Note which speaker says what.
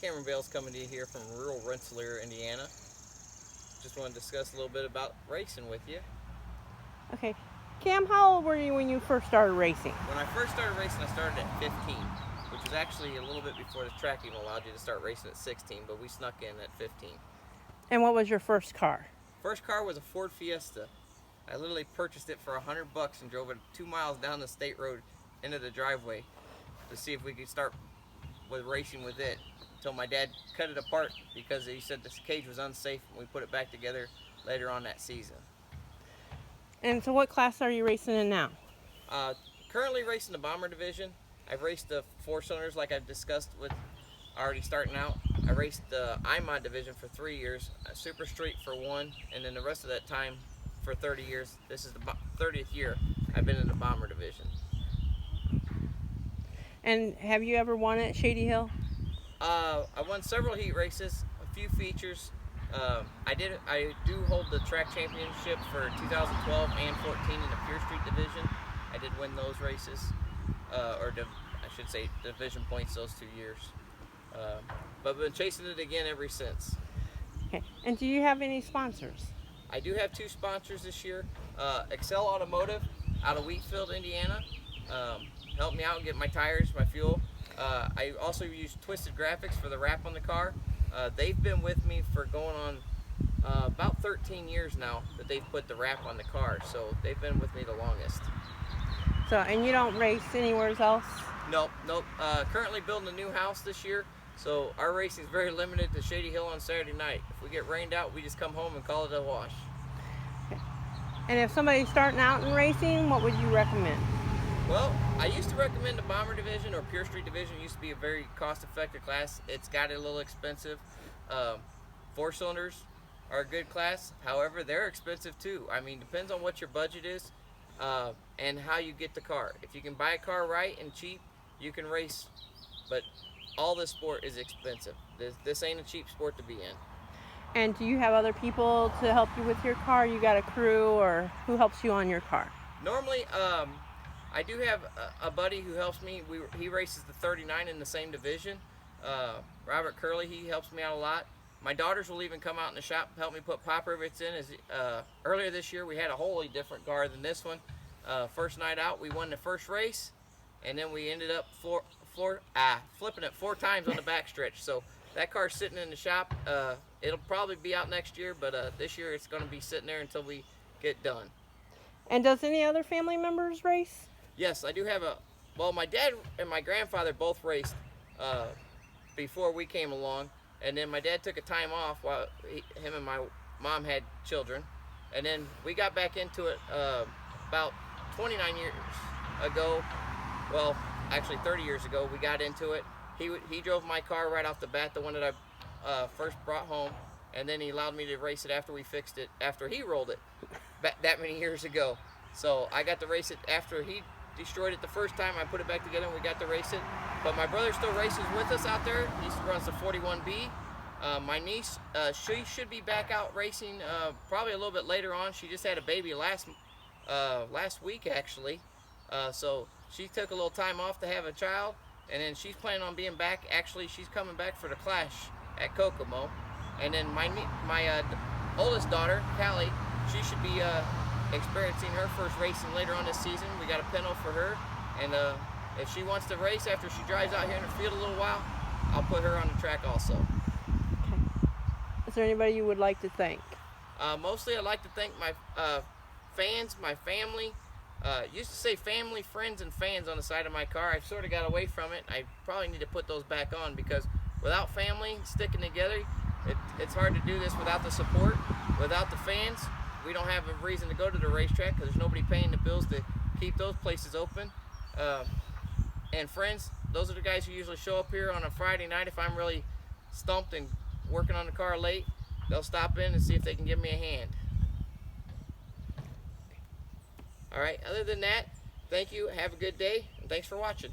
Speaker 1: Cameron Bale's coming to you here from rural Rensselaer, Indiana. Just want to discuss a little bit about racing with you.
Speaker 2: Okay. Cam, how old were you when you first started racing?
Speaker 1: When I first started racing, I started at 15, which was actually a little bit before the track even allowed you to start racing at 16, but we snuck in at 15.
Speaker 2: And what was your first car?
Speaker 1: First car was a Ford Fiesta. I literally purchased it for $100 and drove it 2 miles down the state road into the driveway to see if we could start with racing with it, until my dad cut it apart because he said this cage was unsafe, and we put it back together later on that season.
Speaker 2: And so what class are you racing in now?
Speaker 1: Currently racing the bomber division. I've raced the 4-cylinders like I've discussed with already starting out. I raced the IMOD division for 3 years, Super Street for 1, and then the rest of that time for 30 years. This is the 30th year I've been in the bomber division.
Speaker 2: And have you ever won at Shady Hill?
Speaker 1: I won several heat races, a few features. I do hold the track championship for 2012 and 14 in the Pure Street division. I did win those races, I should say division points those 2 years. But I've been chasing it again ever since.
Speaker 2: Okay. And do you have any sponsors?
Speaker 1: I do have 2 sponsors this year. Excel Automotive out of Wheatfield, Indiana. Helped me out and get my tires, my fuel. I also use Twisted Graphics for the wrap on the car. They've been with me for going on about 13 years now that they've put the wrap on the car, so they've been with me the longest.
Speaker 2: So, and you don't race anywhere else?
Speaker 1: Nope. Currently building a new house this year, so our racing is very limited to Shady Hill on Saturday night. If we get rained out, we just come home and call it a wash.
Speaker 2: Okay. And if somebody's starting out in racing, what would you recommend?
Speaker 1: Well, I used to recommend the Bomber Division or Pure Street Division. It used to be a very cost-effective class. It's got it a little expensive. 4-cylinders are a good class. However, they're expensive too. I mean, depends on what your budget is and how you get the car. If you can buy a car right and cheap, you can race. But all this sport is expensive. This ain't a cheap sport to be in.
Speaker 2: And do you have other people to help you with your car? You got a crew, or who helps you on your car?
Speaker 1: Normally, I do have a buddy who helps me. He races the 39 in the same division. Robert Curley, he helps me out a lot. My daughters will even come out in the shop and help me put pop rivets in. Earlier this year, we had a wholly different car than this one. First night out, we won the first race, and then we ended up flipping it 4 times on the backstretch. So that car's sitting in the shop. It'll probably be out next year, but this year it's going to be sitting there until we get done.
Speaker 2: And does any other family members race?
Speaker 1: Yes, I do have my dad and my grandfather both raced before we came along, and then my dad took a time off while him and my mom had children, and then we got back into it about 29 years ago. Well, actually 30 years ago, we got into it. He drove my car right off the bat, the one that I first brought home, and then he allowed me to race it after we fixed it, after he rolled it that many years ago. So I got to race it after he destroyed it the first time. I put it back together and we got to race it. But my brother still races with us out there. He runs the 41B. My niece, she should be back out racing probably a little bit later on. She just had a baby last week actually. So she took a little time off to have a child, and then she's planning on being back. Actually, she's coming back for the Clash at Kokomo. And then my oldest daughter, Callie, she should be experiencing her first racing later on this season. We got a pinto for her, and if she wants to race after she drives out here in the field a little while, I'll put her on the track also.
Speaker 2: Okay. Is there anybody you would like to thank?
Speaker 1: Mostly I'd like to thank my fans, my family. Used to say family, friends, and fans on the side of my car. I've sort of got away from it. I probably need to put those back on, because without family sticking together, it's hard to do this without the support, without the fans. We don't have a reason to go to the racetrack because there's nobody paying the bills to keep those places open. And friends, those are the guys who usually show up here on a Friday night. If I'm really stumped and working on the car late, they'll stop in and see if they can give me a hand. All right, other than that, thank you, have a good day, and thanks for watching.